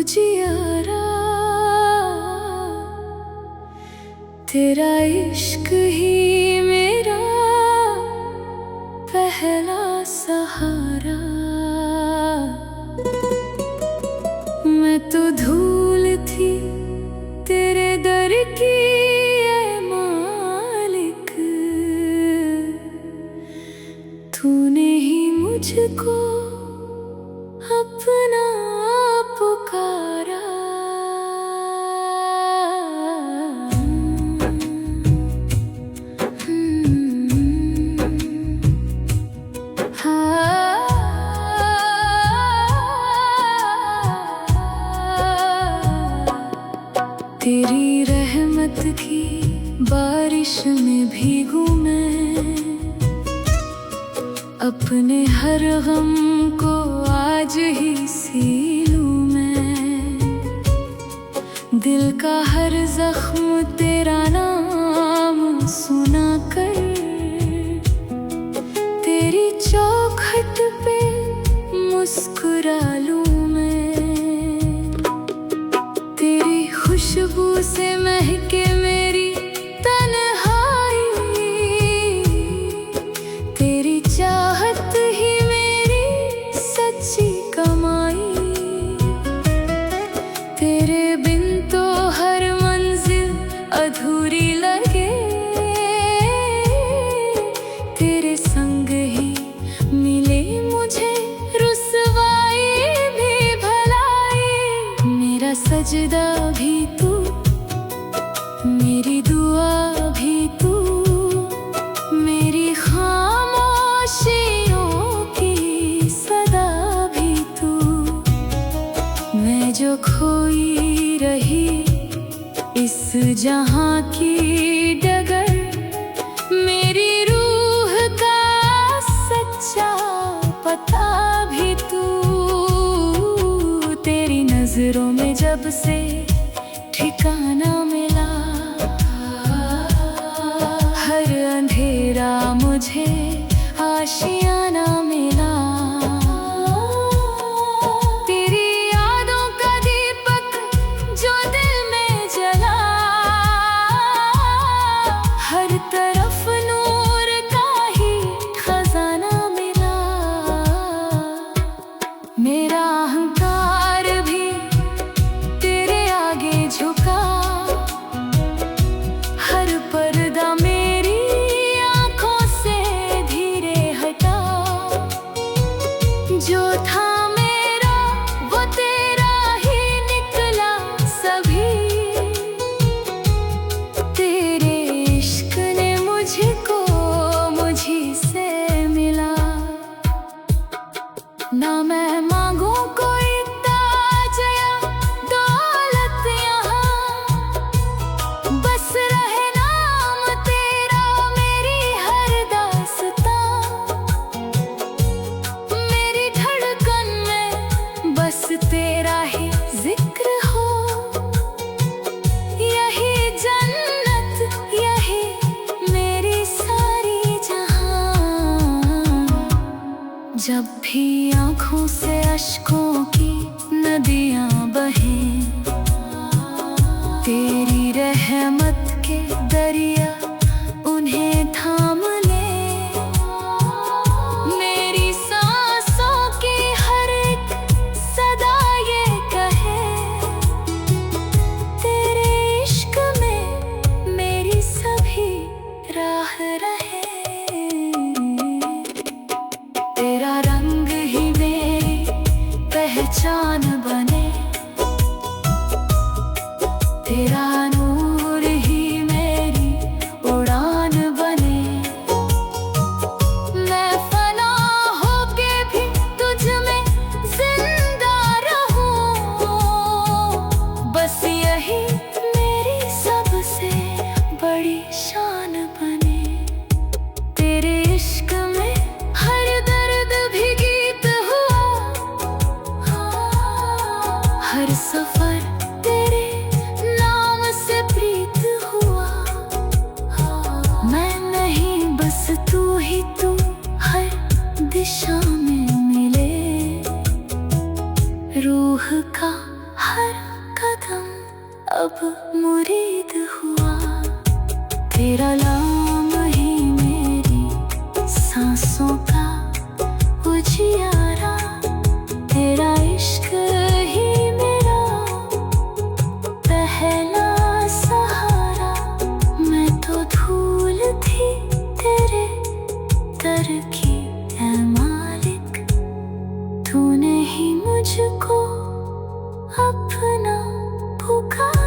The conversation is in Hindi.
जियारा, तेरा इश्क ही मेरा पहला सहारा। मैं तो धूल थी तेरे दर की ऐ मालिक, तूने ही मुझको अपना पुकारा। तेरी रहमत की बारिश में भीगूं मैं, अपने हर गम को आज ही सी लूं मैं। दिल का हर जख्म तेरा नाम सुना कर, तेरी चौखट पे मुस्कुरा लूं मैं। तेरी खुशबू से महके मेरी तन्हाई, तेरी चाहत ही मेरी सच्ची कमाई। तेरे बिन तो हर मंजिल अधूरी लगे, तेरे संग ही मिले मुझे रुसवाई भी भलाई। मेरा सजदा भी तू, मेरी दुआ भी तू, मेरी खामोशियों की सदा भी तू। मैं जो खोई रही इस जहां की डगर, मेरी रूह का सच्चा पता भी तू। तेरी नजरों में जब से ठिकाना मिला, हर अंधेरा मुझे आशियाना मिला। तेरी यादों का दीपक जो दिल में जला, हर तरफ नूर का ही खजाना मिला। मेरा अहंकार भी तेरे आगे झुका, हर पर्दा मेरी आंखों से धीरे हटा। जो था मेरा वो तेरा ही निकला सभी, तेरे इश्क ने मुझको मुझी से मिला। ना मैं मांगू कोई ताज या दौलत यहाँ, बस रहे नाम तेरा मेरी हर दास्तां। मेरी धड़कन में बस तेरा ही जिक्र हो, यही जन्नत यही मेरी सारी जहां। जब भी आँखों से अश्कों की नदियाँ बहें, तेरी रहमत के दरिया उन्हें थाम ले। मेरी सांसों की हर एक सदा ये कहे, तेरे इश्क में मेरी सभी राह रहे। तेरा रंग ही मेरी पहचान बने, तेरा नूर ही मेरी उड़ान बने। मैं फना होके भी तुझ में जिंदा रहूं, बस यही मेरी सबसे बड़ी शान बने। तेरे इश्क में हर दर्द भी गीत हुआ, हर सफर तेरे नाम से प्रीत हुआ। मैं नहीं बस तू ही तू, हर दिशा में मिले रूह का हर कदम अब मुरीद हुआ, तेरा नाम ही मेरी सांसों का उजियारा, तेरा इश्क ही मेरा पहला सहारा। मैं तो धूल थी तेरे दर की ऐ मालिक, तूने ही मुझको अपना पुकारा।